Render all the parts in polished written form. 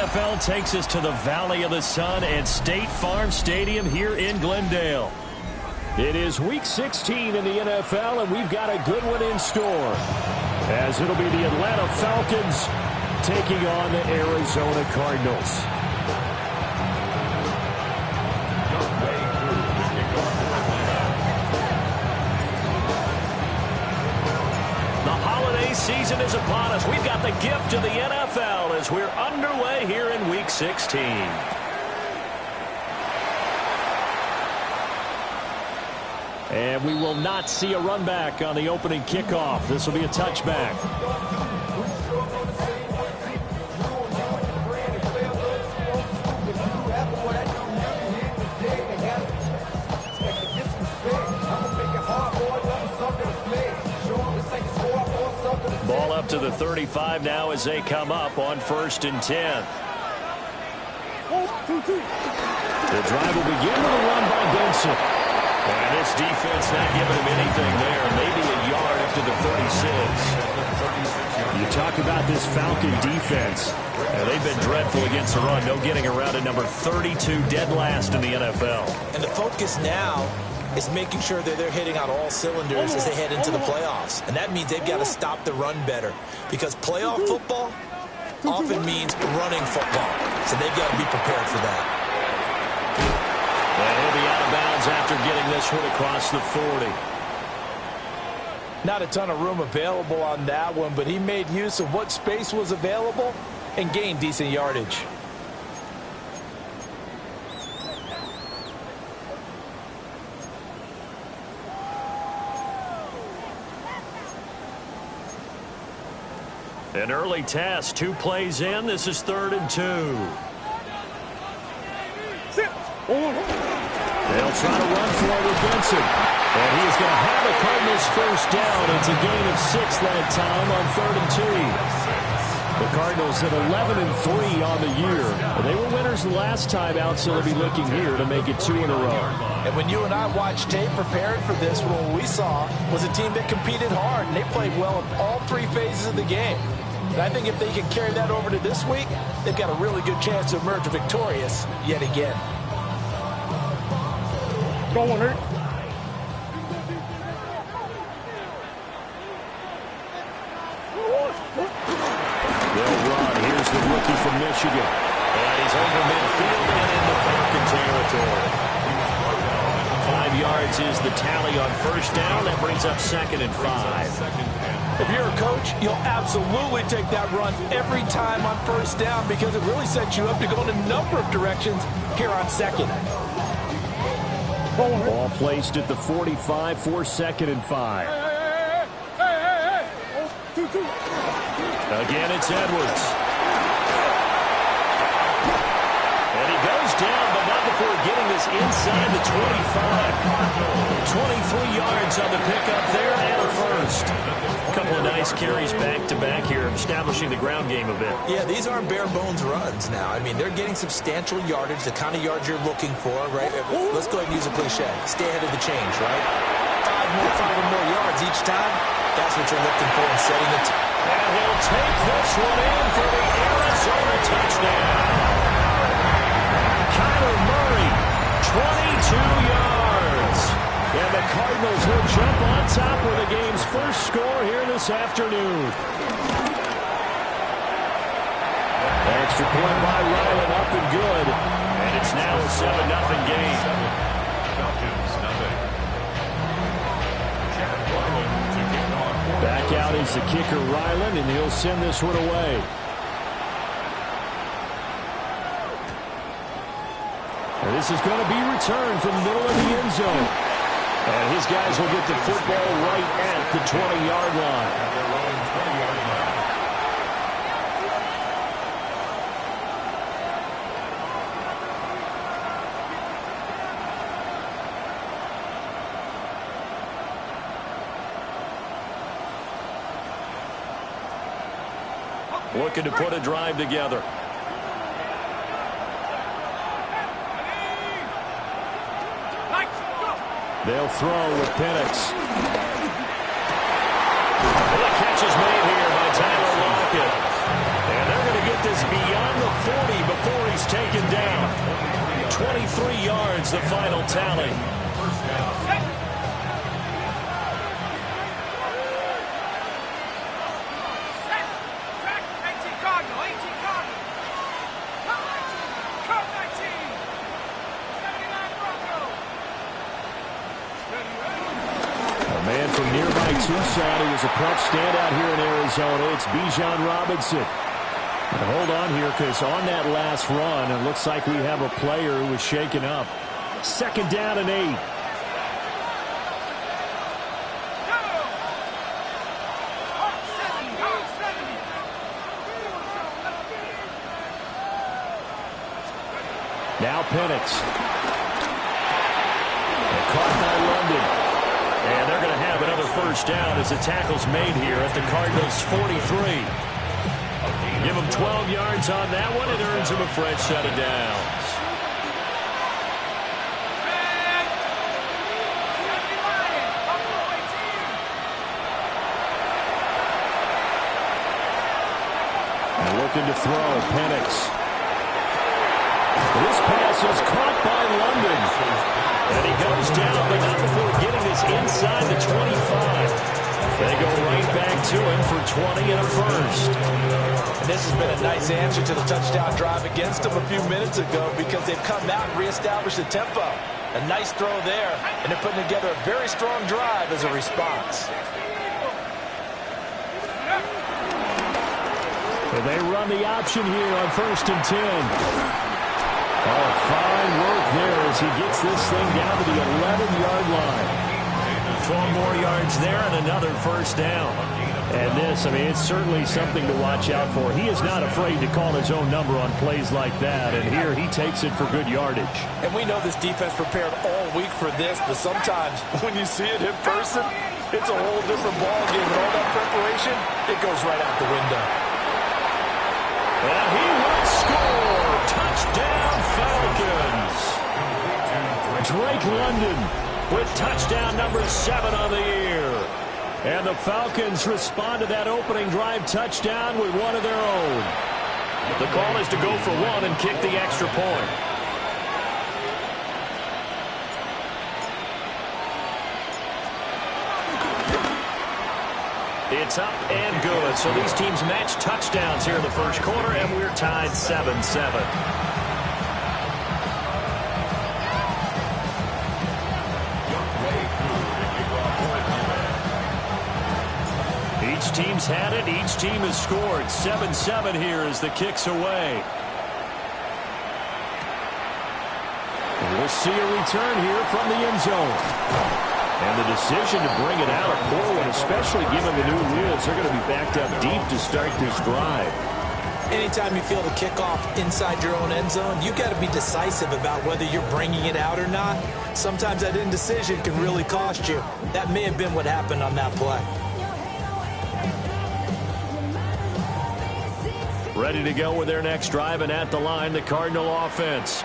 NFL takes us to the Valley of the Sun at State Farm Stadium here in Glendale. It is Week 16 in the NFL, and we've got a good one in store, as it'll be the Atlanta Falcons taking on the Arizona Cardinals. Season is upon us. We've got the gift of the NFL as we're underway here in Week 16. And we will not see a run back on the opening kickoff. This will be a touchback. Ball up to the 35 now as they come up on 1st and 10. The drive will begin with a run by Benson. And this defense not giving him anything there. Maybe a yard up to the 36. You talk about this Falcon defense. They've been dreadful against the run. No getting around at number 32, dead last in the NFL. And the focus now is making sure that they're hitting on all cylinders as they head into the playoffs. And that means they've got to stop the run better, because playoff football often means running football. So they've got to be prepared for that. And he'll be out of bounds after getting this one across the 40. Not a ton of room available on that one, but he made use of what space was available and gained decent yardage. An early test, 2 plays in. This is 3rd and 2. They'll try to run for it with Benson. And he is going to have the Cardinals first down. It's a gain of 6 that time on 3rd and 2. The Cardinals at 11-3 on the year. They were winners the last time out, so they'll be looking here to make it 2 in a row. And when you and I watched tape preparing for this, what we saw was a team that competed hard, and they played well in all 3 phases of the game. And I think if they can carry that over to this week, they've got a really good chance to emerge victorious yet again. Go on, Eric. They'll run. Here's the rookie from Michigan. And he's over midfield and into Falcon territory. 5 yards is the tally on 1st down. That brings up 2nd and 5. If you're a coach, you'll absolutely take that run every time on 1st down, because it really sets you up to go in a number of directions here on 2nd. Ball placed at the 45 for 2nd and 5. Again, it's Edwards. And he goes down, but not before getting this inside the 25. 23 yards on the pickup there and a first. A couple of nice carries back-to-back here, establishing the ground game a bit. Yeah, these aren't bare-bones runs now. I mean, they're getting substantial yardage, the kind of yards you're looking for, right? Let's go ahead and use a cliche. Stay ahead of the change, right? 5 or more yards each time. That's what you're looking for in setting it. And he'll take this one in for the Arizona touchdown. Kyler Murray, 22 yards. And the Cardinals will jump on top with the game's first score here this afternoon. Extra point by Ryland, up and good. And it's now a 7-0 game. Back out is the kicker, Ryland, and he'll send this one away. And this is going to be returned from the middle of the end zone. And his guys will get the football right at the 20-yard line. Looking to put a drive together. They'll throw with Penix. Well, the catch is made here by Tyler Lockett. And they're going to get this beyond the 40 is the final tally. Man from nearby Tucson who was a prep standout here in Arizona. It's Bijan Robinson. And hold on here, because on that last run, it looks like we have a player who was shaken up. 2nd down and 8. Now Penix. Caught by London. And they're going to have another first down as the tackle's made here at the Cardinals' 43. Give him 12 yards on that one. It earns him a fresh set of downs. And looking to throw, Penix. This pass is caught by London. And he goes down, but not before getting this inside the 25. They go right back to him for 20 and a first. And this has been a nice answer to the touchdown drive against them a few minutes ago, because they've come out and reestablished the tempo. A nice throw there, and they're putting together a very strong drive as a response. And they run the option here on 1st and 10. Oh, fine work there as he gets this thing down to the 11-yard line. 12 more yards there and another first down. And this, I mean, it's certainly something to watch out for. He is not afraid to call his own number on plays like that, and here he takes it for good yardage. And we know this defense prepared all week for this, but sometimes when you see it in person, it's a whole different ballgame. And all that preparation, it goes right out the window. And he will score. Touchdown, Falcons. Drake London with touchdown number 7 on the year. And the Falcons respond to that opening drive touchdown with one of their own. The call is to go for one and kick the extra point. It's up and good. So these teams match touchdowns here in the first quarter, and we're tied 7-7. Each team's had it. Each team has scored. 7-7 here as the kick's away. We'll see a return here from the end zone. And the decision to bring it out, a poor one, especially given the new rules. They're going to be backed up deep to start this drive. Anytime you feel the kickoff inside your own end zone, you got to be decisive about whether you're bringing it out or not. Sometimes that indecision can really cost you. That may have been what happened on that play. Ready to go with their next drive, and at the line, the Cardinal offense.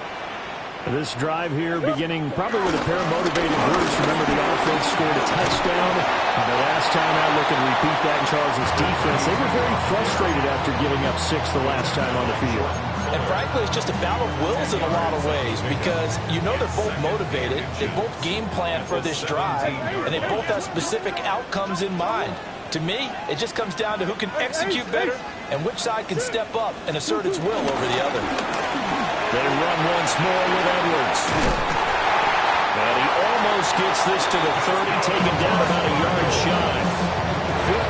This drive here beginning probably with a pair of motivated groups. Remember, the offense scored a touchdown. And the last time out, look and repeat that in Charles' defense. They were very frustrated after giving up 6 the last time on the field. And frankly, it's just a battle of wills in a lot of ways, because you know they're both motivated. They both game plan for this drive, and they both have specific outcomes in mind. To me, it just comes down to who can execute better and which side can step up and assert its will over the other. They run once more with Edwards. And he almost gets this to the 30, taken down about a yard shy.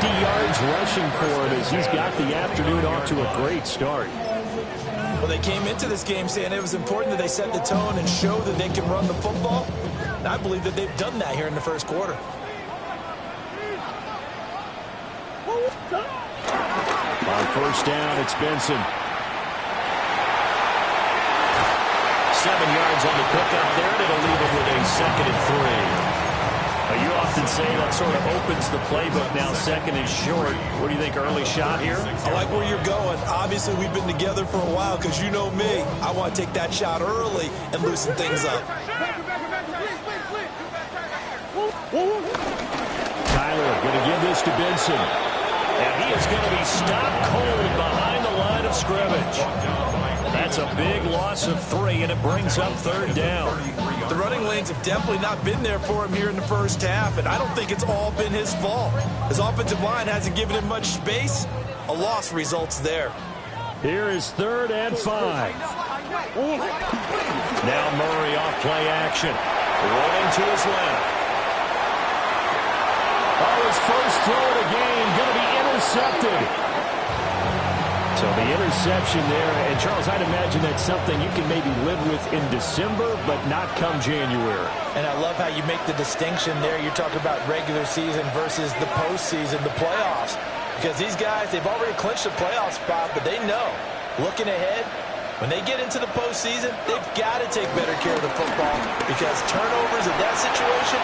50 yards rushing for him as he's got the afternoon off to a great start. Well, they came into this game saying it was important that they set the tone and show that they can run the football. And I believe that they've done that here in the first quarter. On first down, it's Benson. 7 yards on the pickup there, and it'll leave him with a 2nd and 3. You often say that sort of opens the playbook now. 2nd and short. What do you think, early shot here? I like where you're going. Obviously, we've been together for a while, because you know me. I want to take that shot early and loosen things up. Tyler going to give this to Benson. And he is going to be stopped cold behind the line of scrimmage. That That's a big loss of 3, and it brings up 3rd down. The running lanes have definitely not been there for him here in the first half, and I don't think it's all been his fault. His offensive line hasn't given him much space. A loss results there. Here is 3rd and 5. Now Murray off play action. Rolling to his left. Oh, his first throw of the game going to be intercepted. So the interception there, and Charles, I'd imagine that's something you can maybe live with in December, but not come January. And I love how you make the distinction there. You're talking about regular season versus the postseason, the playoffs. Because these guys, they've already clinched a playoff spot, but they know, looking ahead, when they get into the postseason, they've got to take better care of the football because turnovers in that situation,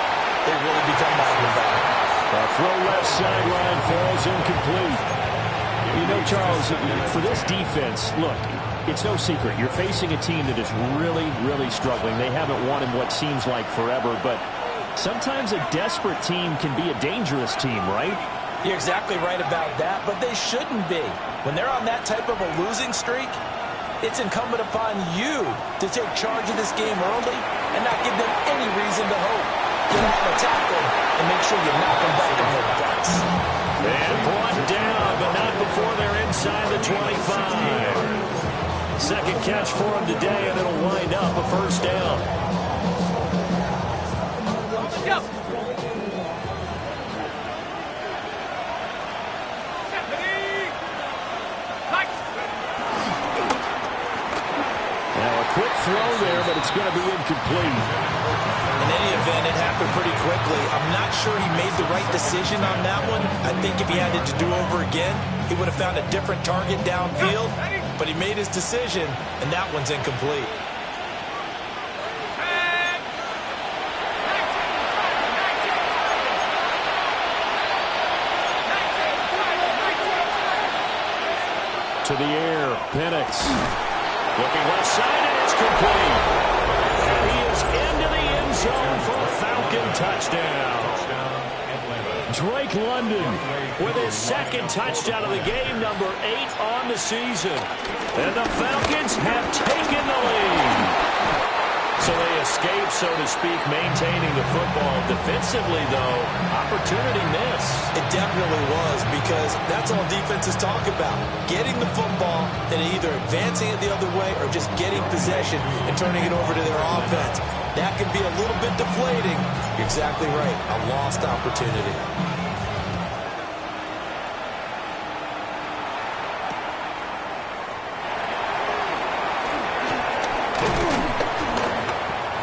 they really become magnified. A throw left sideline falls incomplete. You know, Charles, for this defense, look, it's no secret. You're facing a team that is really, really struggling. They haven't won in what seems like forever, but sometimes a desperate team can be a dangerous team, right? You're exactly right about that, but they shouldn't be. When they're on that type of a losing streak, it's incumbent upon you to take charge of this game early and not give them any reason to hope. Get out and attack them and make sure you knock them back in their butts. And brought down, but not before they're inside the 25. Second catch for him today, and it'll wind up a 1st down. Now a quick throw there, but it's going to be incomplete. In any event, it happened pretty quickly. I'm not sure he made the right decision on that one. I think if he had it to do over again, he would have found a different target downfield. But he made his decision, and that one's incomplete. To the air, Penix. Looking left side, and it's complete. And he is into the end zone for a Falcon touchdown. Drake London with his 2nd touchdown of the game, number 8 on the season. And the Falcons have taken the lead. So they escape, so to speak, maintaining the football. Defensively, though, opportunity missed. It definitely was, because that's all defenses talk about. Getting the football and either advancing it the other way or just getting possession and turning it over to their offense. That can be a little bit deflating. You're exactly right. A lost opportunity.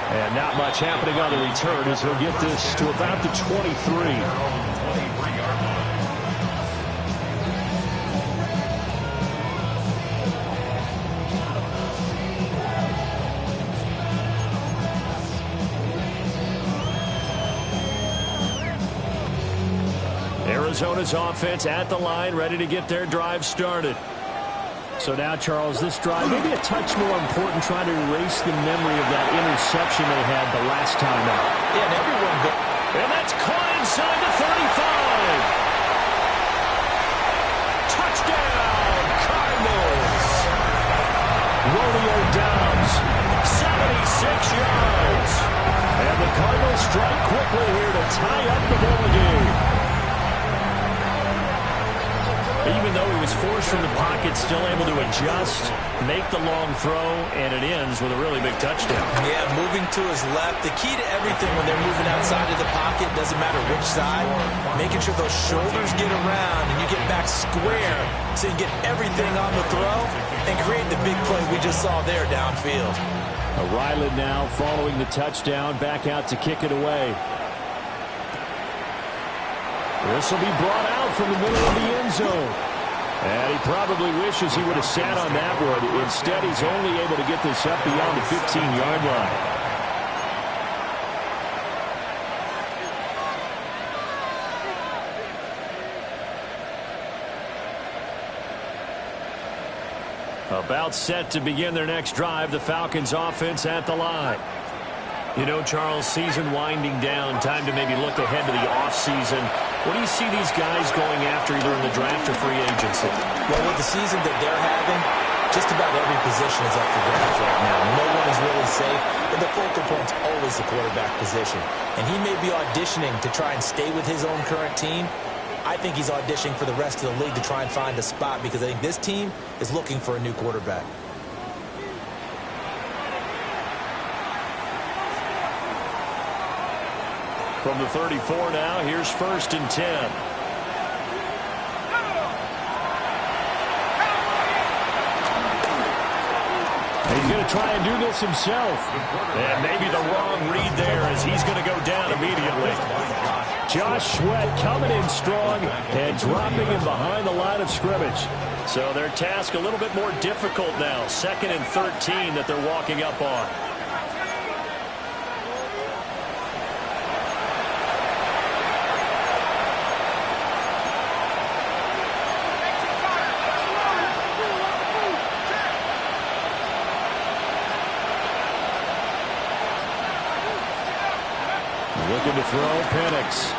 And not much happening on the return as he'll get this to about the 23. Arizona's offense at the line, ready to get their drive started. So now, Charles, this drive maybe a touch more important, trying to erase the memory of that interception they had the last time out. Yeah, and everyone go. And that's caught inside the 35. Touchdown, Cardinals. Romeo Doubs, 76 yards. And the Cardinals strike quickly here to tie up the ball game. Even though he was forced from the pocket, still able to adjust, make the long throw, and it ends with a really big touchdown. Yeah, moving to his left. The key to everything when they're moving outside of the pocket, doesn't matter which side, making sure those shoulders get around and you get back square so you get everything on the throw and create the big play we just saw there downfield. Ryland now following the touchdown, back out to kick it away. This will be brought out from the middle of the end zone. And he probably wishes he would have sat on that one. Instead, he's only able to get this up beyond the 15-yard line. About set to begin their next drive, the Falcons offense at the line. You know, Charles, season winding down, time to maybe look ahead to the offseason. What do you see these guys going after either in the draft or free agency? Well, with the season that they're having, Just about every position is up for grabs right now. No one is really safe, but the focal point's always the quarterback position. And he may be auditioning to try and stay with his own current team. I think he's auditioning for the rest of the league to try and find a spot because I think this team is looking for a new quarterback. From the 34 now, here's 1st and 10. He's going to try and do this himself. And maybe the wrong read there as he's going to go down immediately. Josh Sweat coming in strong and dropping him behind the line of scrimmage. So their task a little bit more difficult now. 2nd and 13 that they're walking up on. Looking to throw, Penix.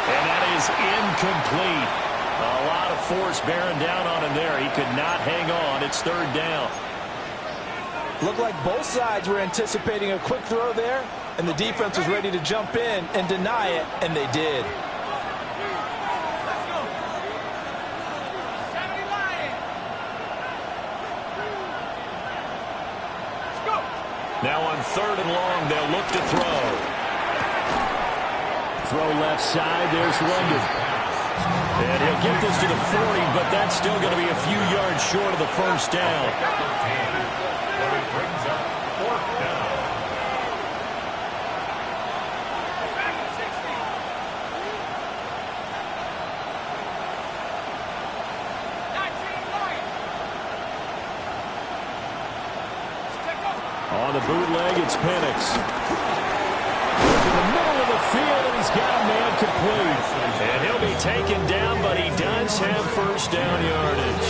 And that is incomplete. A lot of force bearing down on him there. He could not hang on. It's 3rd down. Looked like both sides were anticipating a quick throw there, and the defense was ready to jump in and deny it, and they did. Now on 3rd and long, they'll look to throw. Throw left side, there's London. And he'll get this to the 40, but that's still going to be a few yards short of the 1st down. On the bootleg, it's Penix. Look in the middle of the field, and he's got a man complete. And he'll be taken down, but he does have 1st down yardage.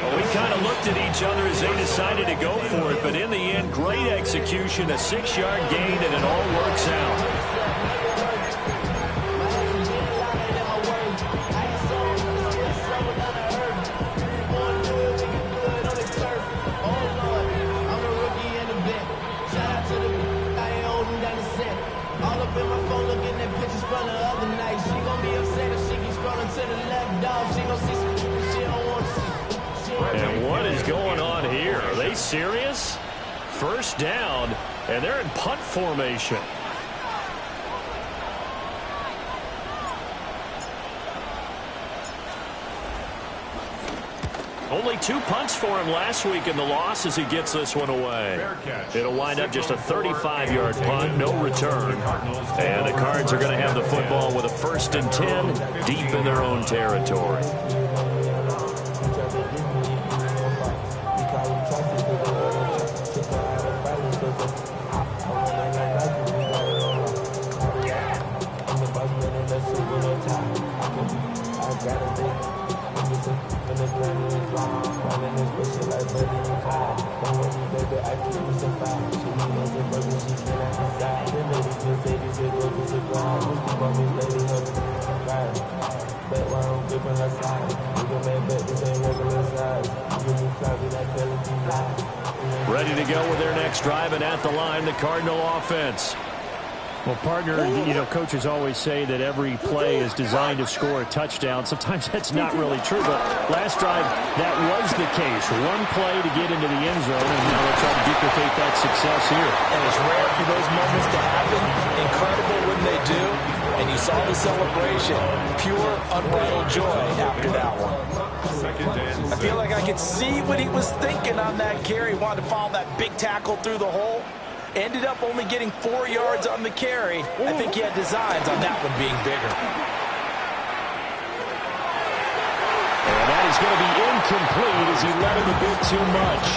Well, we kind of looked at each other as they decided to go for it, but in the end, great execution, a 6-yard gain, and it all works out. And what is going on here? Are they serious? 1st down, and they're in punt formation. Only 2 punts for him last week in the loss as he gets this one away. It'll wind up just a 35-yard punt, no return. And the Cards are going to have the football with a 1st and 10 deep in their own territory. Ready to go with their next drive, and at the line, the Cardinal offense. Well, partner, you know, coaches always say that every play is designed to score a touchdown. Sometimes that's not really true, but last drive, that was the case. One play to get into the end zone, and now they'll try to duplicate that success here. And it's rare for those moments to happen. Incredible when they do. And you saw the celebration. Pure, unbridled joy after that one. I feel like I could see what he was thinking on that carry. He wanted to follow that big tackle through the hole. Ended up only getting 4 yards on the carry. I think he had designs on that one being bigger. And that is going to be incomplete as he let him a bit too much.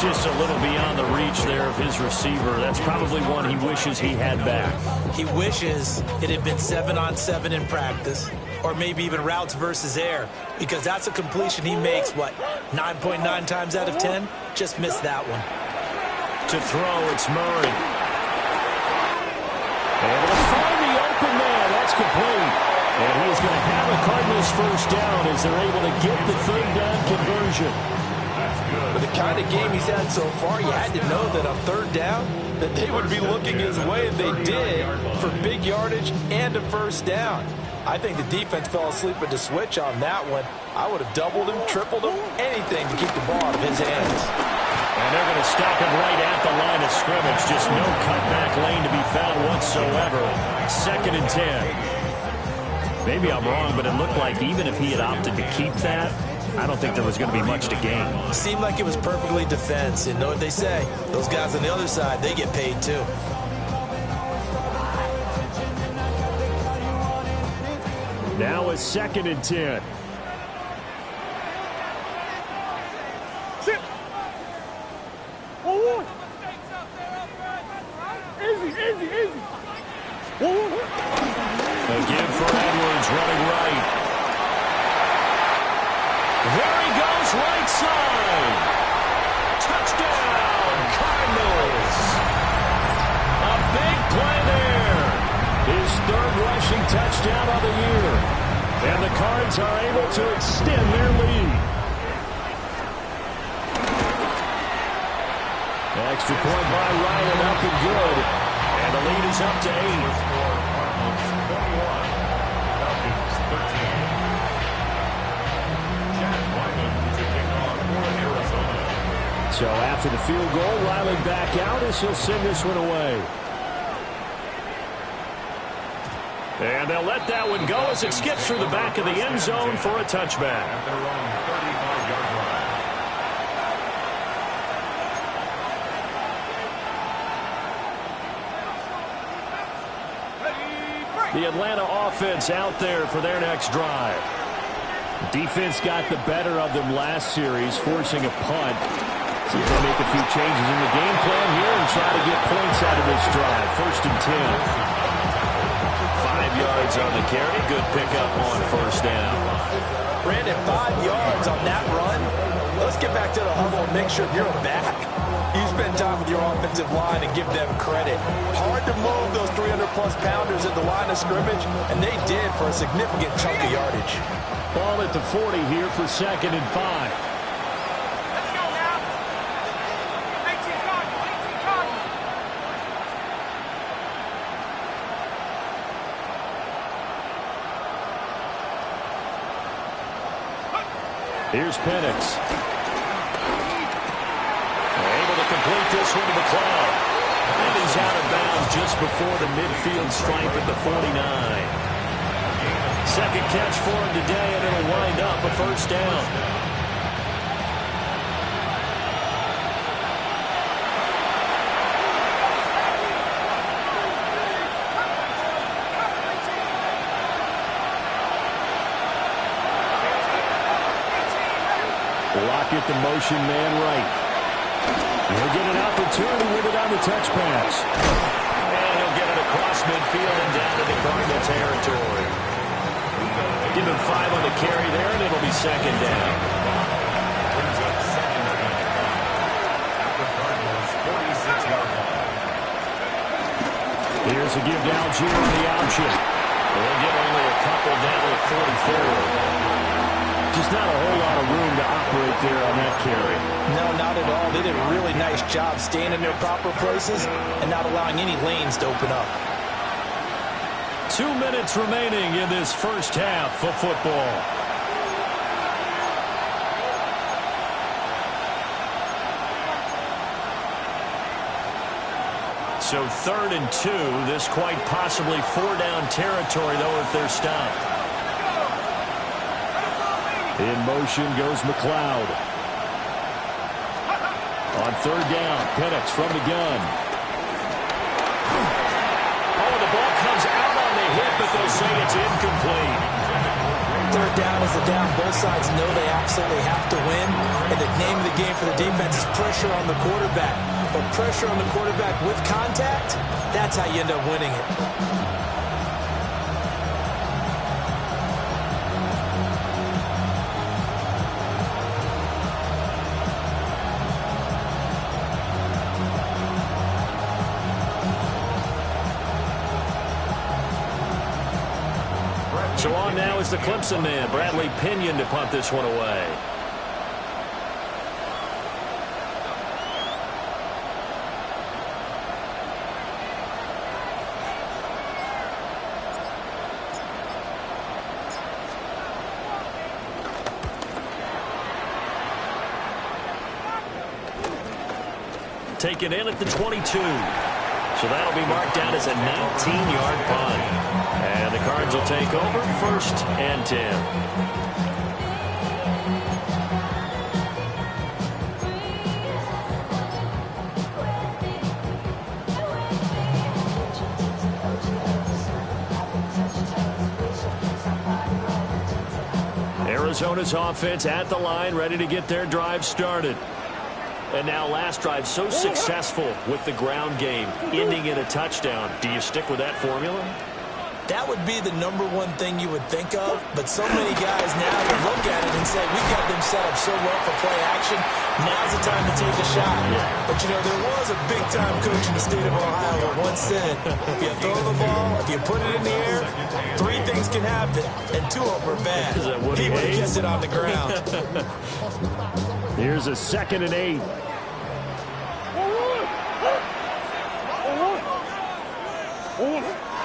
Just a little beyond the reach there of his receiver. That's probably one he wishes he had back. He wishes it had been 7-on-7 in practice, or maybe even routes versus air, because that's a completion he makes, what, 9.9 times out of 10? Just missed that one. To throw, it's Murray. Able to find the open man. That's complete. And he is going to have a Cardinals first down as they're able to get the third down conversion. With the kind of game he's had so far, you had to know that on third down that they would be looking his way, and they did, for big yardage and a first down. I think the defense fell asleep at the switch on that one. I would have doubled him, tripled him, anything to keep the ball out of his hands. And they're going to stop him right at the line of scrimmage. Just no cutback lane to be found whatsoever. 2nd and 10. Maybe I'm wrong, but it looked like even if he had opted to keep that, I don't think there was going to be much to gain. Seemed like it was perfectly defense. And know what they say? Those guys on the other side, they get paid too. Now a 2nd and 10. Again for Edwards, running right. There he goes, right side. Touchdown, Cardinals. A big play there. His 3rd rushing touchdown of the year. And the Cards are able to extend their lead. Extra point by Ryan, up and good. And the lead is up to 8. So after the field goal, Riley back out as he'll send this one away. And they'll let that one go as it skips through the back of the end zone for a touchback. The Atlanta offense out there for their next drive. Defense got the better of them last series, forcing a punt. See if they make a few changes in the game plan here and try to get points out of this drive. 1st and 10. 5 yards on the carry. Good pickup on first down. Brandon, 5 yards on that run. Let's get back to the huddle and make sure you're back. You spend time with your offensive line and give them credit. Hard to move those 300-plus pounders at the line of scrimmage, and they did for a significant chunk of yardage. Ball at the 40 here for 2nd and 5. Let's go now. 18 Cardinals, 18 Cardinals. Here's Penix. Able to complete this one to McLeod. And he's out of bounds just before the midfield stripe at the 49. 2nd catch for him today, and it'll wind up a first down. Lockett the motion man right. He'll get an opportunity with it on the touch pass. And he'll get it across midfield and down into Cardinal territory. Give him 5 on the carry there, and it'll be 2nd down. Here's a give to Algier on the option. They'll get only a couple down at 44. Just not a whole lot of room to operate there on that carry. No, not at all. They did a really nice job staying in their proper places and not allowing any lanes to open up. 2 minutes remaining in this first half of football. So 3rd and 2. This quite possibly 4-down territory, though, if they're stopped. In motion goes McLeod. On 3rd down, Penix from the gun. Oh, the ball comes out on the hit, but they'll say it's incomplete. 3rd down is the down. Both sides know they absolutely have to win. And the name of the game for the defense is pressure on the quarterback. But pressure on the quarterback with contact, that's how you end up winning it. So on now is the Clemson man, Bradley Pinion, to punt this one away. Taken in at the 22. So that'll be marked down as a 19-yard punt. And the Cards will take over, 1st and 10. Arizona's offense at the line, ready to get their drive started. And now last drive so successful with the ground game, ending in a touchdown. Do you stick with that formula? That would be the #1 thing you would think of, but so many guys now would look at it and say, we've got them set up so well for play action, now's the time to take a shot. Yeah. But, you know, there was a big-time coach in the state of Ohio that once said, if you throw the ball, if you put it in the air, 3 things can happen, and 2 of them are bad. He would have kept it on the ground. Here's a 2nd and 8.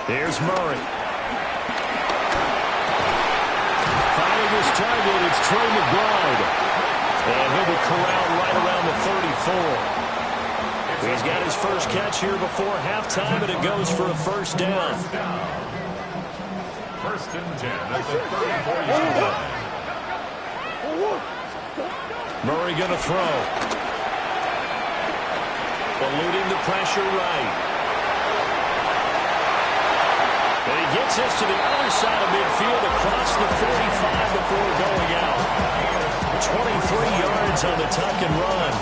Here's Murray. Finding his target, it's Trey McBride. And he'll be corralled right around the 34. He's got his first catch here before halftime, and it goes for a 1st down. 1st and 10 at the 34-yard line. Murray going to throw. Eluding the pressure right. And he gets this to the other side of midfield across the 45 before going out. 23 yards on the tuck and run.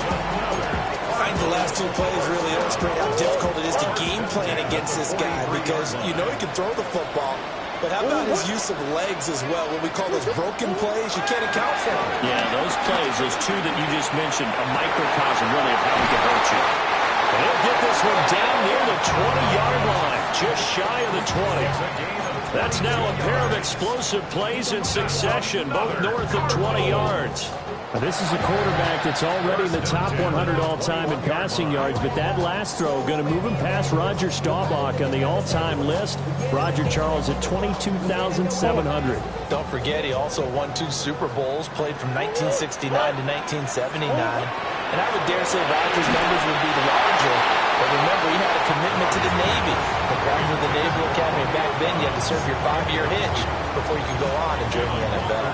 I think the last 2 plays really illustrate how difficult it is to game plan against this guy because you know he can throw the football, but how about his use of legs as well? What we call those broken plays, you can't account for them. Yeah, those plays, those 2 that you just mentioned, a microcosm really of how he can hurt you. And he'll get this one down near the 20-yard line, just shy of the 20. That's now a pair of explosive plays in succession, both north of 20 yards. Now, this is a quarterback that's already in the top 100 all-time in passing yards, but that last throw going to move him past Roger Staubach on the all-time list. Roger Charles at 22,700. Don't forget, he also won 2 Super Bowls, played from 1969 to 1979. And I would dare say Rodgers' numbers would be larger. But remember, he had a commitment to the Navy. Compared to the Naval Academy back then, you had to serve your 5-year hitch before you could go on and join the NFL.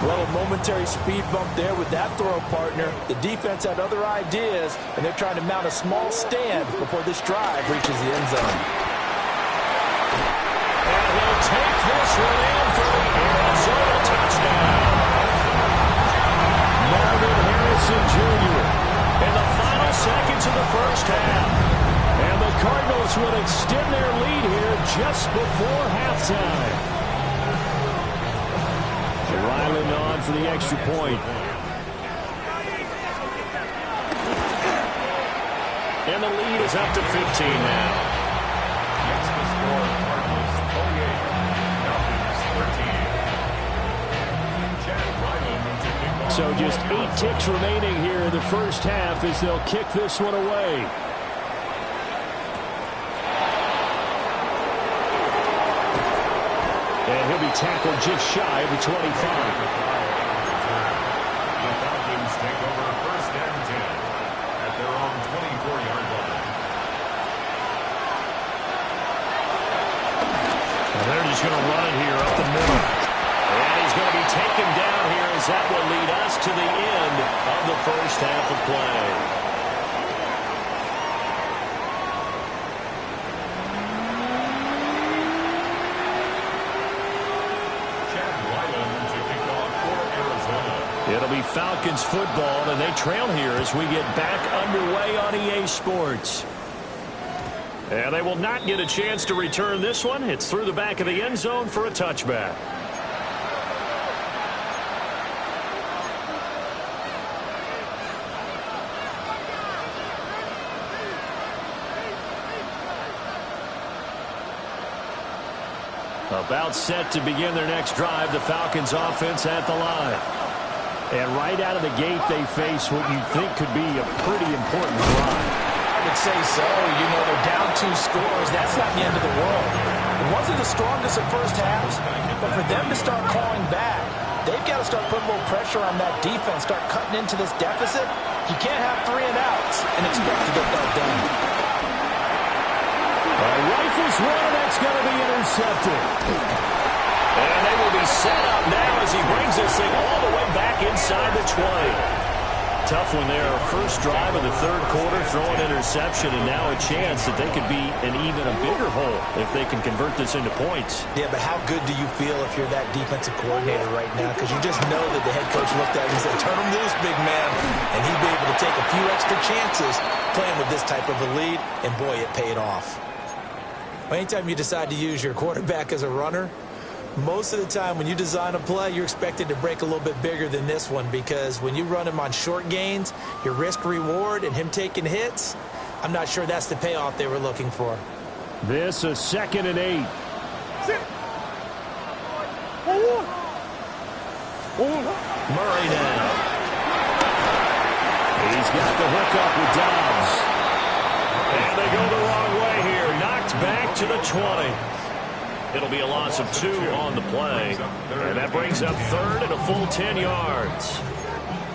Well, a momentary speed bump there with that throw, partner. The defense had other ideas, and they're trying to mount a small stand before this drive reaches the end zone. And he'll take this one in for the Arizona touchdown. Marvin Harrison Jr. in the final seconds of the first half. And the Cardinals would extend their lead here just before halftime. Ryland on for the extra point. And the lead is up to 15 now. Yes, the score, Cardinals 28, Falcons 13. Chad Ryland to kick off. So just 8 ticks remaining here in the first half as they'll kick this one away. And he'll be tackled just shy of the 25. The Falcons take over 1st and 10 at their own 24-yard line. And they're just going to run it here up the middle. And he's going to be taken down here as that will lead us to the end of the first half of play. It'll be Falcons football, and they trail here as we get back underway on EA Sports. And they will not get a chance to return this one. It's through the back of the end zone for a touchback. About set to begin their next drive, the Falcons offense at the line. And right out of the gate, they face what you think could be a pretty important drive. I would say so. You know, they're down 2 scores. That's not the end of the world. It wasn't the strongest of first halves, but for them to start calling back, they've got to start putting a little pressure on that defense, start cutting into this deficit. You can't have 3 and outs and expect to get that done. Rifles one, and that's going to be intercepted. And they will be set up now as he brings this thing all the way back inside the 20. Tough one there. First drive of the third quarter, throw an interception, and now a chance that they could be in even a bigger hole if they can convert this into points. Yeah, but how good do you feel if you're that defensive coordinator right now? Because you just know that the head coach looked at him and said, turn him loose, big man. And he'd be able to take a few extra chances playing with this type of a lead, and boy, it paid off. Anytime you decide to use your quarterback as a runner, most of the time when you design a play, you're expected to break a little bit bigger than this one, because when you run him on short gains, your risk-reward and him taking hits, I'm not sure that's the payoff they were looking for. This is 2nd and 8. Murray now. He's got the hook up with Dobbs. And they go the wrong way here. Knocked back to the 20. It'll be a loss of 2 on the play. And that brings up 3rd and a full 10 yards.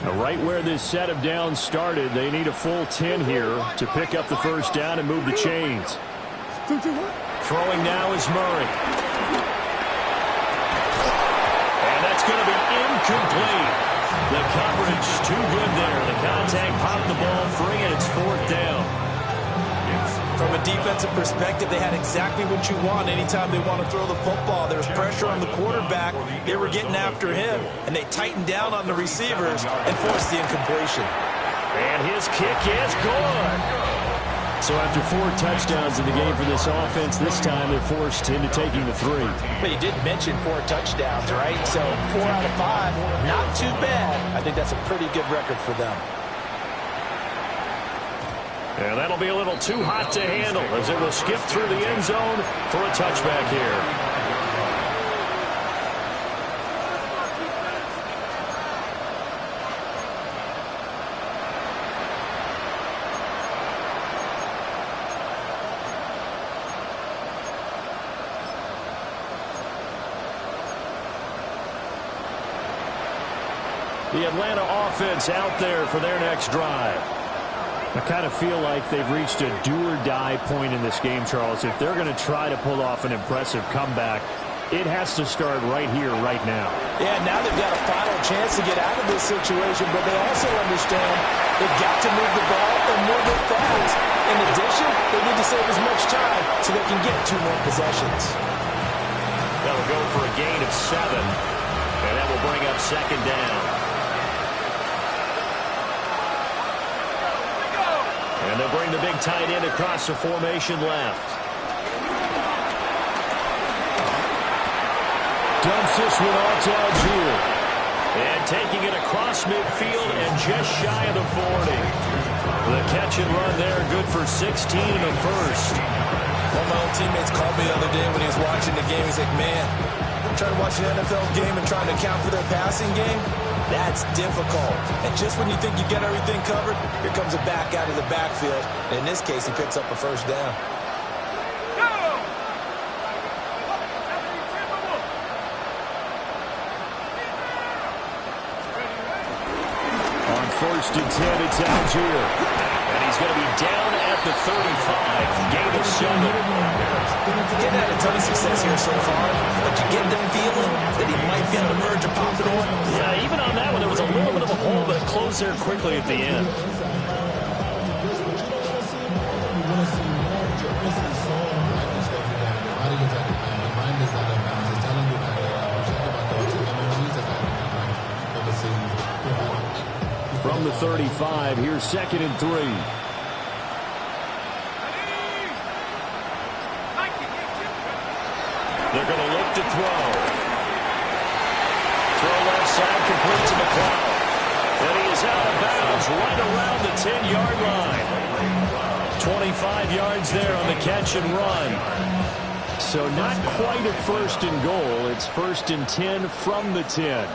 Now, right where this set of downs started, they need a full 10 here to pick up the first down and move the chains. Throwing now is Murray. And that's going to be incomplete. The coverage too good there. The contact popped the ball free, and it's 4th down. From a defensive perspective, they had exactly what you want anytime they want to throw the football. There was pressure on the quarterback. They were getting after him, and they tightened down on the receivers and forced the incompletion. And his kick is good. So after 4 touchdowns in the game for this offense, this time they're forced into taking the 3. But you did mention 4 touchdowns, right? So 4 out of 5, not too bad. I think that's a pretty good record for them. And that'll be a little too hot to handle as it will skip through the end zone for a touchback here. The Atlanta offense out there for their next drive. I kind of feel like they've reached a do-or-die point in this game, Charles. If they're going to try to pull off an impressive comeback, it has to start right here, right now. Yeah, now they've got a final chance to get out of this situation, but they also understand they've got to move the ball and move it fast. In addition, they need to save as much time so they can get 2 more possessions. That'll go for a gain of 7, and that will bring up 2nd down. And they'll bring the big tight end across the formation left. Dumps this one off to Algier. And taking it across midfield and just shy of the 40. The catch and run there, good for 16 and a first. One of my old teammates called me the other day when he was watching the game. He's like, man, I'm trying to watch an NFL game and trying to account for their passing game. That's difficult. And just when you think you get everything covered, here comes a back out of the backfield. And in this case, he picks up a first down. On 1st and 10, it's Algier. And he's going to be down at the 35. Gain of 7. Getting had a ton of success here so far, but you get the feeling that he might be on the verge of popping one. Yeah, even on that one, there was a little bit of a hole, but it closed there quickly at the end. From the 35, here's 2nd and 3. They're going to look to throw. Throw left side, complete to McLeod. And he is out of bounds right around the 10-yard line. 25 yards there on the catch and run. So not quite a first and goal. It's first and 10 from the 10.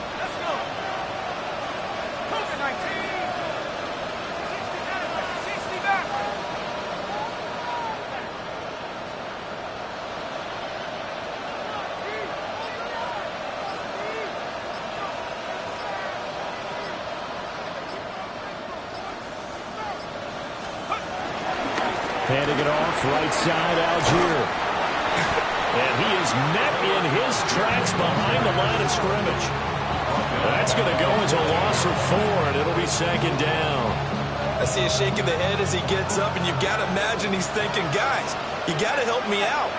Handing it off, right side, Algier. And he is met in his tracks behind the line of scrimmage. That's going to go as a loss of 4, and it'll be second down. I see a shake of the head as he gets up, and you've got to imagine he's thinking, guys, you got to help me out.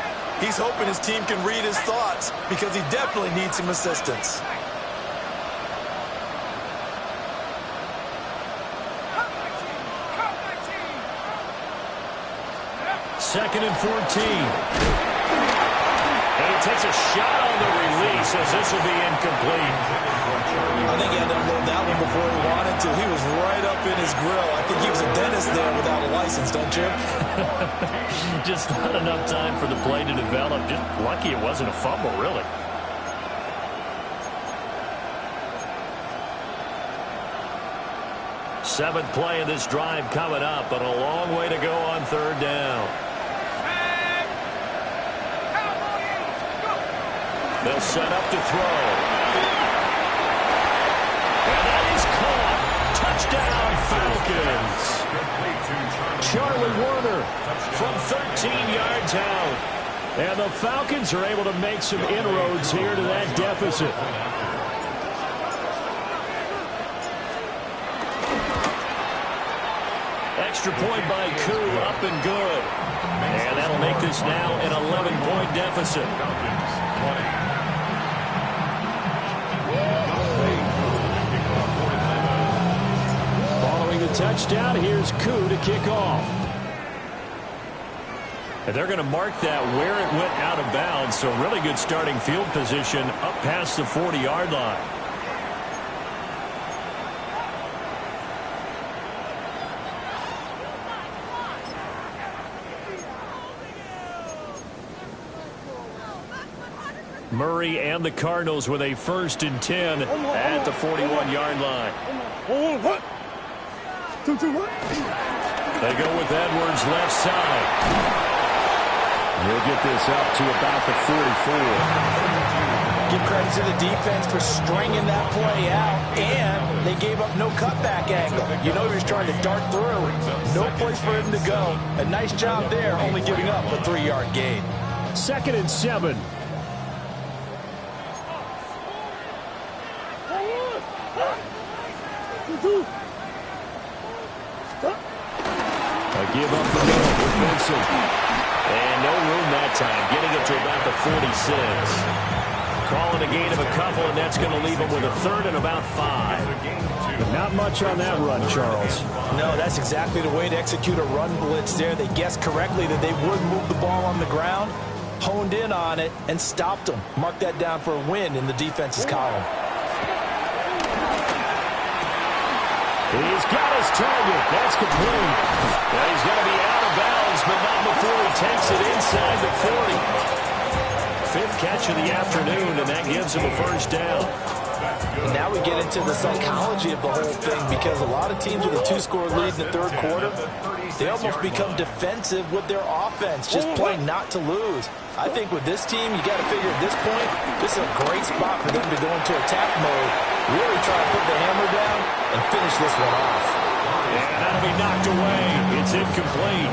He's hoping his team can read his thoughts because he definitely needs some assistance. Second and 14. And he takes a shot on the release as this will be incomplete. I think he had to unload that one before he wanted to. He was right up in his grill. I think he was a dentist there without a license, don't you? Just not enough time for the play to develop. Just lucky it wasn't a fumble, really. Seventh play of this drive coming up, but a long way to go on third down. They'll set up to throw. And that is caught. Touchdown, Falcons. Charlie Werner from 13 yards out. And the Falcons are able to make some inroads here to that deficit. Extra point by Koo, up and good. And that'll make this now an 11-point deficit. Following the touchdown, here's Koo to kick off. And they're going to mark that where it went out of bounds, so really good starting field position up past the 40-yard line. Murray and the Cardinals with a first and 10 at the 41-yard line. They go with Edwards left side. He'll get this up to about the 44. Give credit to the defense for stringing that play out, and they gave up no cutback angle. You know he was trying to dart through. No place for him to go. A nice job there, only giving up a 3-yard gain. Second and 7. A give up the middle with Benson. And no room that time, getting it to about the 46. Calling a gain of a couple, and that's going to leave him with a third and about 5. But not much on that run, Charles. No, that's exactly the way to execute a run blitz there. They guessed correctly that they would move the ball on the ground, honed in on it, and stopped them. Mark that down for a win in the defense's column. He's got his target. That's complete. Well, he's going to be out of bounds, but not before he takes it inside the 40. Fifth catch of the afternoon, and that gives him a first down. And now we get into the psychology of the whole thing, because a lot of teams with a 2-score lead in the third quarter, they almost become defensive with their offense, just playing not to lose. I think with this team, you got to figure at this point, this is a great spot for them to go into attack mode, really try to put the hammer down and finish this one off. And that'll be knocked away. It's incomplete.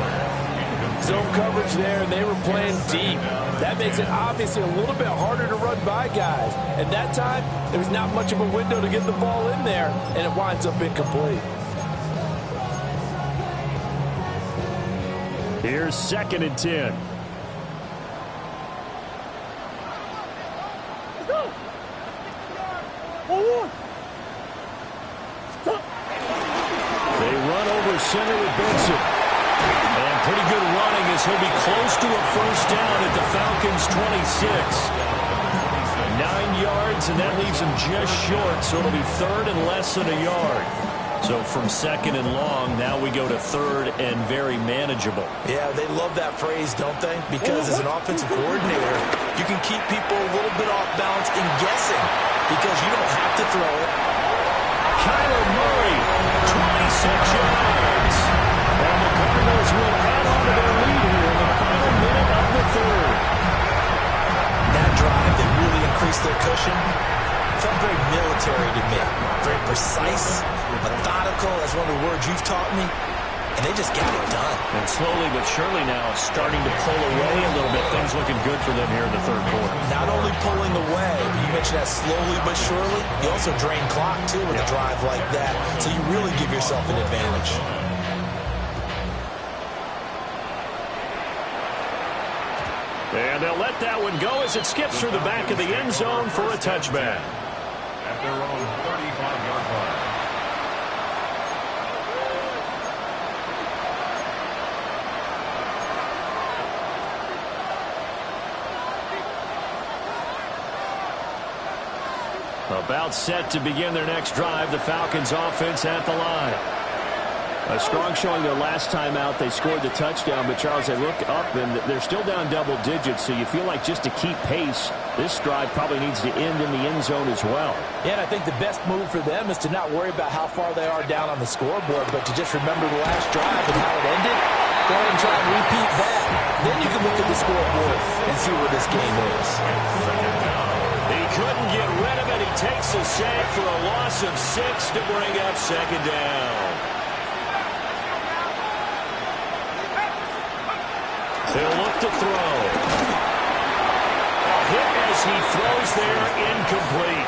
Zone coverage there, and they were playing deep. That makes it obviously a little bit harder to run by guys. At that time, there's not much of a window to get the ball in there, and it winds up incomplete. Here's second and 10. They run over center with Benson. And pretty good running as he'll be close to a first down at the Falcons' 26. 9 yards, and that leaves him just short, so it'll be third and less than a yard. So from second and long, now we go to third and very manageable. Yeah, they love that phrase, don't they? Because as an offensive coordinator, you can keep people a little bit off balance and guessing because you don't have to throw it. Kyler Murray, 26 yards. And the Cardinals will add on to their lead here in the final minute of the third. That drive, they really increased their cushion. Felt very military to me. Very precise, methodical, that's one of the words you've taught me. And they just got it done. And slowly but surely now starting to pull away a little bit. Things looking good for them here in the third quarter. Not only pulling away, but you mentioned that slowly but surely. You also drain clock, too, with a drive like that. So you really give yourself an advantage. And they'll let that one go as it skips through the back of the end zone for a touchback. At their own 35-yard line. About set to begin their next drive, the Falcons offense at the line. A strong showing their last time out. They scored the touchdown, but Charles, they look up and they're still down double digits, so you feel like just to keep pace, this drive probably needs to end in the end zone as well. Yeah, and I think the best move for them is to not worry about how far they are down on the scoreboard, but to just remember the last drive and how it ended. Go ahead and try and repeat that. Then you can look at the scoreboard and see where this game is. He couldn't get rid of it. He takes a sack for a loss of 6 to bring up second down. He'll look to throw. A hit as he throws there, incomplete.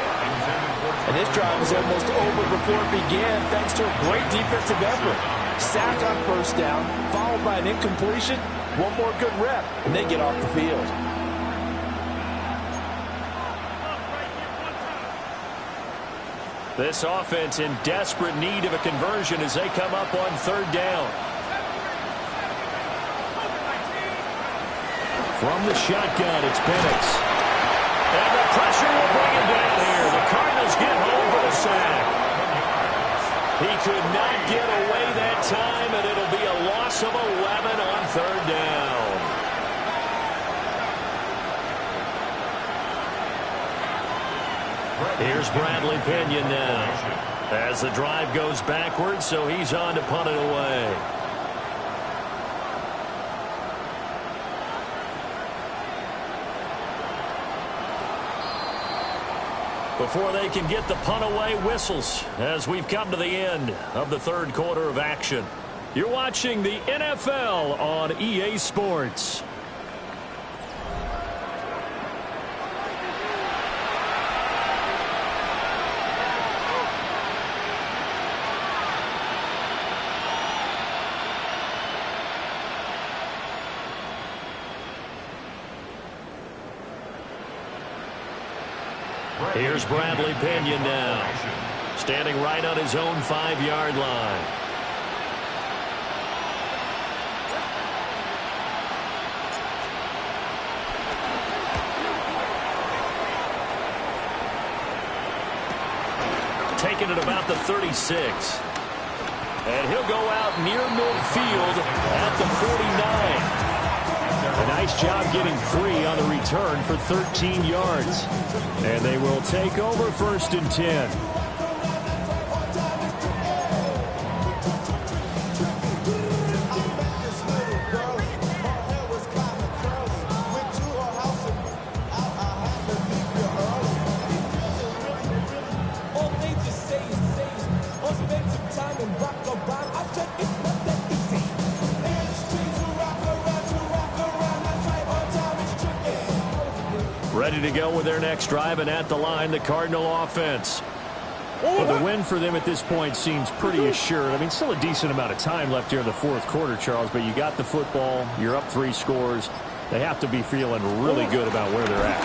And this drive was almost over before it began thanks to a great defensive effort. Sack on first down, followed by an incompletion. One more good rep, and they get off the field. This offense in desperate need of a conversion as they come up on third down. From the shotgun, it's Penix. And the pressure will bring him down here. The Cardinals get home for the sack. He could not get away that time, and it'll be a loss of 11 on third down. Here's Bradley Pinion now. As the drive goes backwards, so he's on to punt it away. Before they can get the punt away, whistles as we've come to the end of the third quarter of action. You're watching the NFL on EA Sports. Here's Bradley Pinion now, standing right on his own 5-yard line. Taking it about the 36. And he'll go out near midfield at the 49. A nice job getting free on the return for 13 yards. And they will take over 1st and 10. Ready to go with their next drive, and at the line, the Cardinal offense. Well, the win for them at this point seems pretty assured. I mean, still a decent amount of time left here in the fourth quarter, Charles, but you got the football, you're up 3 scores. They have to be feeling really good about where they're at.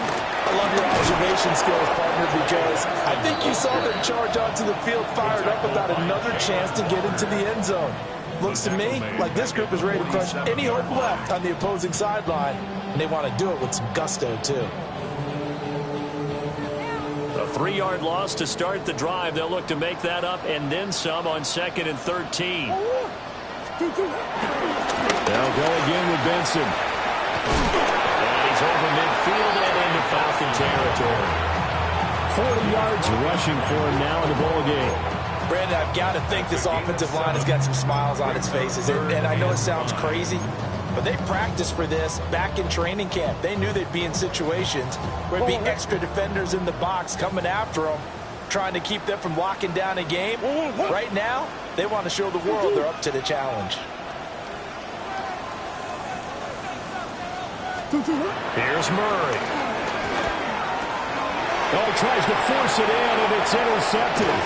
I love your observation skills, partner, because I think you saw them charge onto the field fired up about another chance to get into the end zone. Looks to me like this group is ready to crush any hope left on the opposing sideline, and they want to do it with some gusto, too. A 3-yard loss to start the drive. They'll look to make that up and then some on 2nd and 13. They'll go again with Benson. And he's over midfield and into Falcon territory. 40 yards rushing for him now in the ball game. Brandon, I've got to think this offensive line has got some smiles on its faces. And I know it sounds crazy, but they practiced for this back in training camp. They knew they'd be in situations where there'd be extra defenders in the box coming after them, trying to keep them from locking down a game. Right now, they want to show the world they're up to the challenge. Here's Murray. Oh, he tries to force it in, and it's intercepted.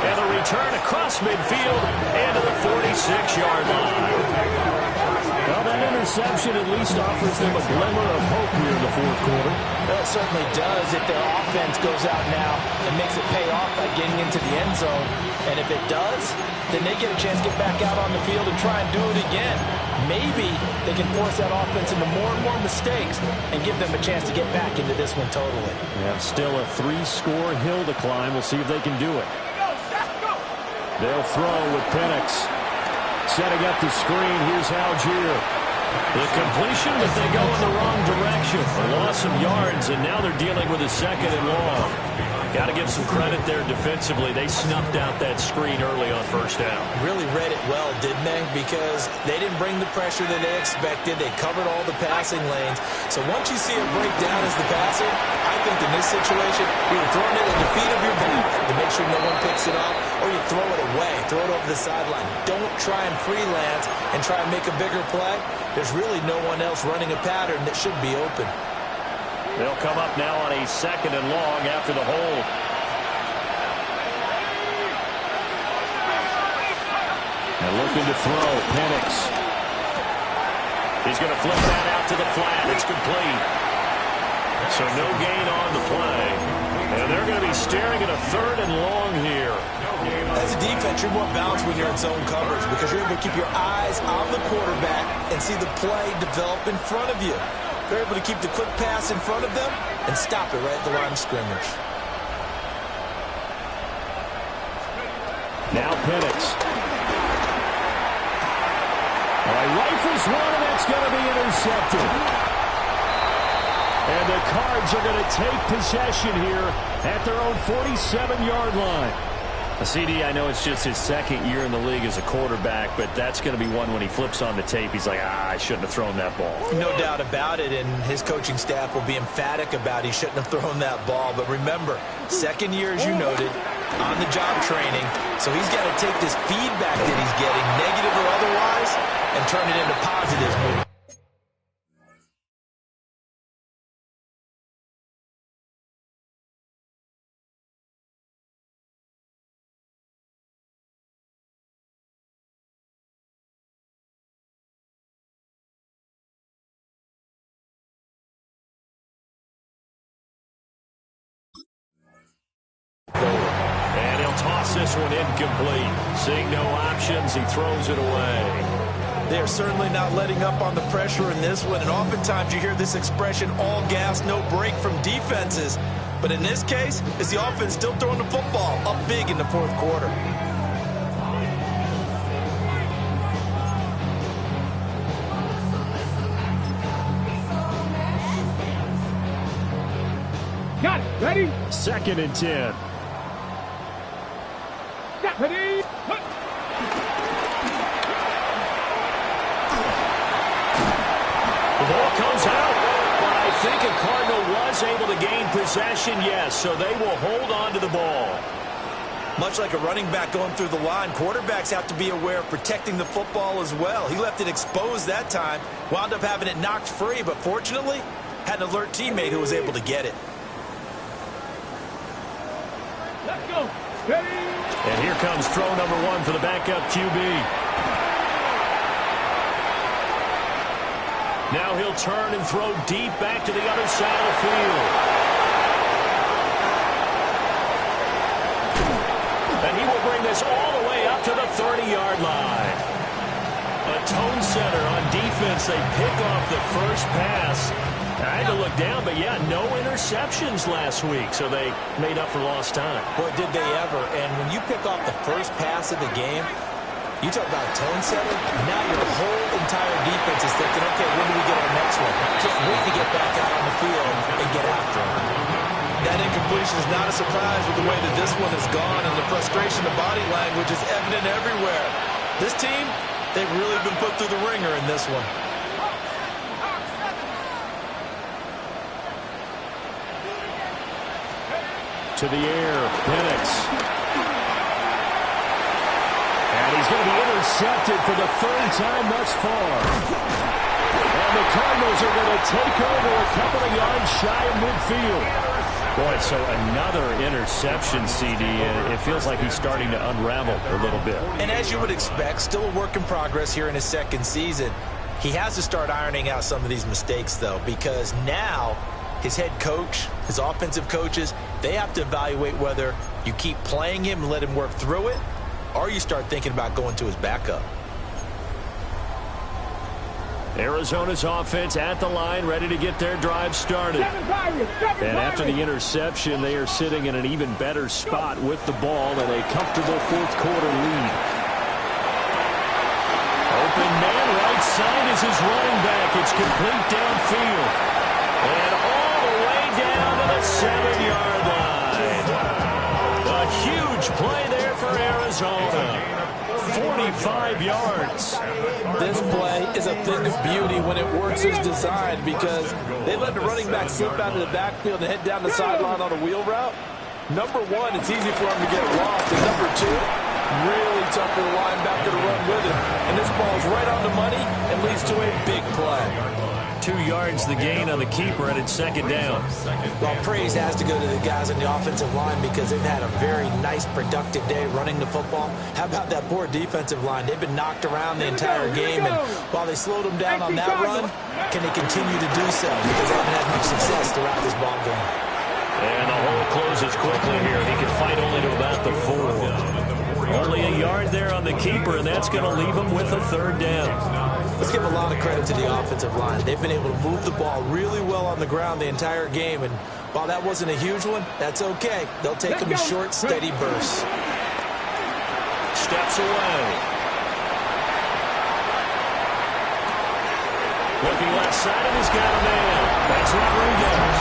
And a return across midfield and to the 46-yard line. Well, that interception at least offers them a glimmer of hope here in the fourth quarter. Well, it certainly does if their offense goes out now and makes it pay off by getting into the end zone. And if it does, then they get a chance to get back out on the field and try and do it again. Maybe they can force that offense into more and more mistakes and give them a chance to get back into this one totally. They have still a 3-score hill to climb. We'll see if they can do it. They'll throw with Penix. Setting up the screen. Here's Algier. The completion, but they go in the wrong direction. A loss of yards, and now they're dealing with a 2nd and long. Got to give some credit there defensively. They snuffed out that screen early on 1st down. Really read it well, didn't they? Because they didn't bring the pressure that they expected. They covered all the passing lanes. So once you see it break down as the passer, I think in this situation, you're throwing it at the feet of your back to make sure no one picks it off, or you throw it away, throw it over the sideline. Don't try and freelance and try and make a bigger play. There's really no one else running a pattern that should be open. They'll come up now on a 2nd and long after the hold. And looking to throw, Penix. He's going to flip that out to the flat. It's complete. So no gain on the play. And they're going to be staring at a 3rd and long here. As a defense, you're more balanced when you're in zone coverage because you're able to keep your eyes on the quarterback and see the play develop in front of you. They're able to keep the quick pass in front of them and stop it right at the line of scrimmage. Now Penix. All right, rifles one, and that's going to be intercepted. And the Cards are going to take possession here at their own 47-yard line. CD, I know it's just his 2nd year in the league as a quarterback, but that's going to be one when he flips on the tape. He's like, I shouldn't have thrown that ball. No doubt about it, and his coaching staff will be emphatic about he shouldn't have thrown that ball. But remember, 2nd year, as you noted, on-the-job training, so he's got to take this feedback that he's getting, negative or otherwise, and turn it into positives moving. And he'll toss this one incomplete. Seeing no options, he throws it away. They're certainly not letting up on the pressure in this one, and oftentimes you hear this expression, all gas, no break from defenses. But in this case, it's the offense still throwing the football up big in the 4th quarter. Got it. Ready? 2nd and 10. Got ready. The ball comes out, but I think a Cardinal was able to gain possession, yes, so they will hold on to the ball. Much like a running back going through the line, quarterbacks have to be aware of protecting the football as well. He left it exposed that time, wound up having it knocked free, but fortunately, had an alert teammate who was able to get it. Let's go. Ready? And here comes throw number 1 for the backup QB. Now he'll turn and throw deep back to the other side of the field. And he will bring this all the way up to the 30-yard line. A tone setter on defense. They pick off the first pass. I had to look down, but yeah, no interceptions last week, so they made up for lost time. Boy, did they ever. And when you pick off the first pass of the game, you talk about a tone setter. Now your whole entire defense is thinking, okay, when do we get our next one? Can't wait to get back out on the field and get after it. That incompletion is not a surprise with the way that this one has gone, and the frustration, the body language is evident everywhere. This team, they've really been put through the ringer in this one. To the air, Penix. And he's going to be intercepted for the third time thus far. And the Cardinals are going to take over a couple of yards shy of midfield. Boy, so another interception, CD. It feels like he's starting to unravel a little bit. And as you would expect, still a work in progress here in his second season. He has to start ironing out some of these mistakes, though, because now his head coach, his offensive coaches, they have to evaluate whether you keep playing him and let him work through it, or you start thinking about going to his backup. Arizona's offense at the line, ready to get their drive started. And after the interception, they are sitting in an even better spot with the ball and a comfortable fourth quarter lead. Open man, right side is his running back. It's complete downfield. And all the way down to the 7-yard line. A huge play there for Arizona. 45 yards. This play is a thing of beauty when it works as designed, because they let the running back slip out of the backfield and head down the sideline on a wheel route. Number one, it's easy for him to get lost. And number two, really tough for the linebacker to run with it. And this ball is right on the money and leads to a big play. 2 yards the gain on the keeper, and it's second down. Well, praise has to go to the guys on the offensive line because they've had a very nice, productive day running the football. How about that poor defensive line? They've been knocked around the entire game, and while they slowed them down on that run, can they continue to do so? Because they haven't had much success throughout this ball game. And the hole closes quickly here. He can fight only to about the 4. Only a yard there on the keeper, and that's going to leave him with a third down. Let's give a lot of credit to the offensive line. They've been able to move the ball really well on the ground the entire game, and while that wasn't a huge one, that's okay. They'll take them in short, steady bursts. Steps away. Looking left side, and he's got a man. That's Rodriguez.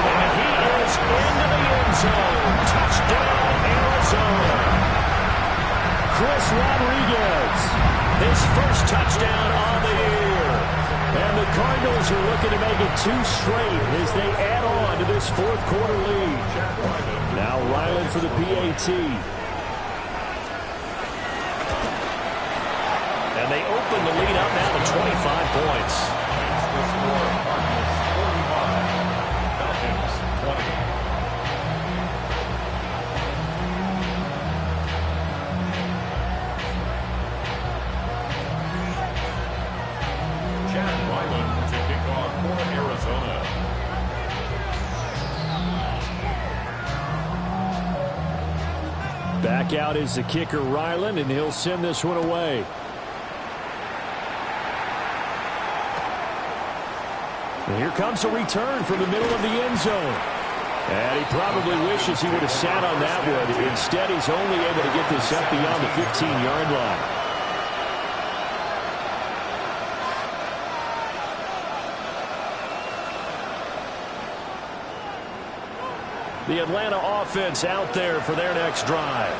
And he is into the end zone. Touchdown, Arizona. Chris Rodriguez, his first touchdown on the year. And the Cardinals are looking to make it 2 straight as they add on to this fourth quarter lead. Now Ryland for the PAT. And they open the lead up now to 25 points. Back out is the kicker, Ryland, and he'll send this one away. And here comes a return from the middle of the end zone. And he probably wishes he would have sat on that one. Instead, he's only able to get this up beyond the 15-yard line. The Atlanta offense out there for their next drive.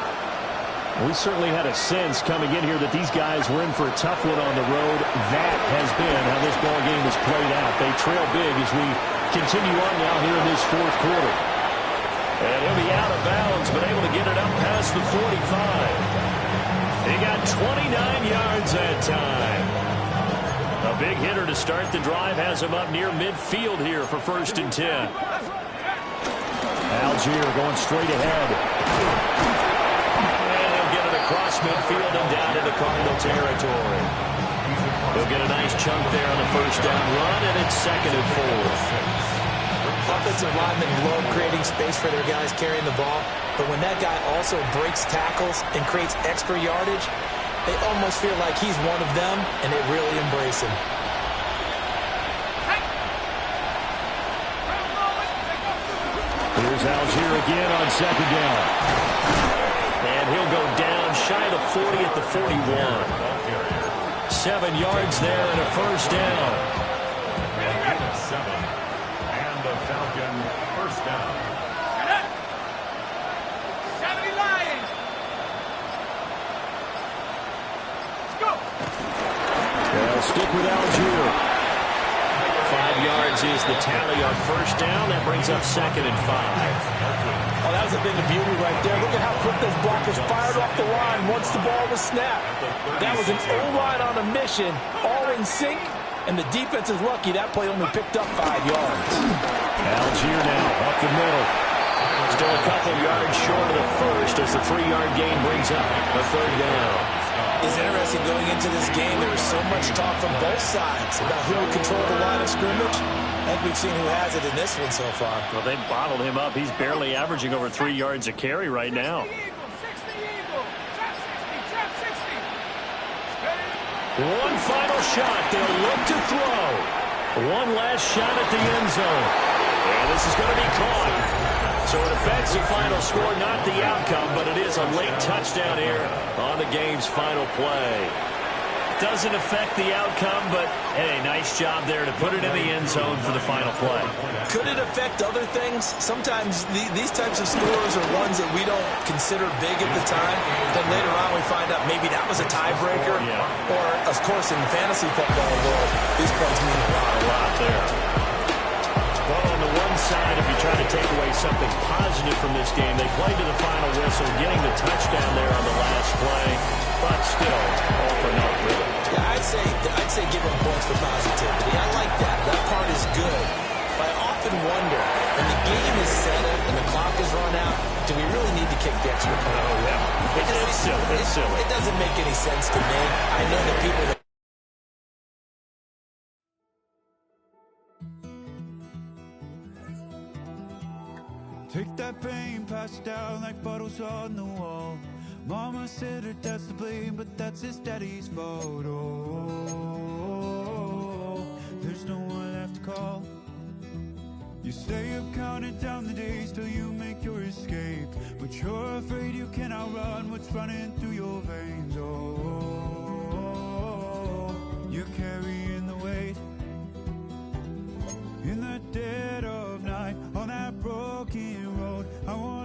We certainly had a sense coming in here that these guys were in for a tough one on the road. That has been how this ball game has played out. They trail big as we continue on now here in this fourth quarter. And he'll be out of bounds, but able to get it up past the 45. He got 29 yards that time. A big hitter to start the drive has him up near midfield here for 1st and 10. Algier going straight ahead. And he'll get it across midfield and down into Cardinal territory. He'll get a nice chunk there on the first down run, and it's 2nd and 4. Offensive linemen love creating space for their guys carrying the ball, but when that guy also breaks tackles and creates extra yardage, they almost feel like he's one of them, and they really embrace him. Here's Algier again on second down. And he'll go down shy of the 40 at the 41. 7 yards there and a first down. And 7. And the Falcon first down. 70 Lions. Let's go. They'll stick with Algier. 5 yards is the tally on first down. That brings up second and 5. Oh, that was a bit of beauty right there. Look at how quick those blockers fired off the line once the ball was snapped. That was an O-line on a mission, all in sync, and the defense is lucky that play only picked up 5 yards. Algier now up the middle. Still a couple yards short of the first as the 3-yard gain brings up a third down. It's interesting going into this game. There was so much talk from both sides about who would control the line of scrimmage. I think we've seen who has it in this one so far. Well, they bottled him up. He's barely averaging over 3 yards a carry right now. 60 Eagle. Trap 60. One final shot. They'll look to throw. One last shot at the end zone. And this is going to be caught. So it affects the final score, not the outcome, but it is a late touchdown here on the game's final play. Doesn't affect the outcome, but, hey, nice job there to put it in the end zone for the final play. Could it affect other things? Sometimes these types of scores are ones that we don't consider big at the time. Then later on we find out maybe that was a tiebreaker. Yeah. Or, of course, in the fantasy football world, these points mean a lot there. Well, on the one side, if you try to take away something positive from this game, they played to the final whistle, getting the touchdown there on the last play. But still, all for naught, really. Yeah, I'd say give them points for positivity. I like that. That part is good. But I often wonder, when the game is settled and the clock is run out, do we really need to kick the extra point? Oh, yeah. It's silly. It's silly. It doesn't make any sense to me. I know that people that take that pain, pass it down like bottles on the wall. Mama said her dad's to blame, but that's his daddy's fault. Oh, there's no one left to call. You stay up counting down the days till you make your escape, but you're afraid you can outrun what's running through your veins. Oh, you're carrying the weight in the dead of night on that broken road. I want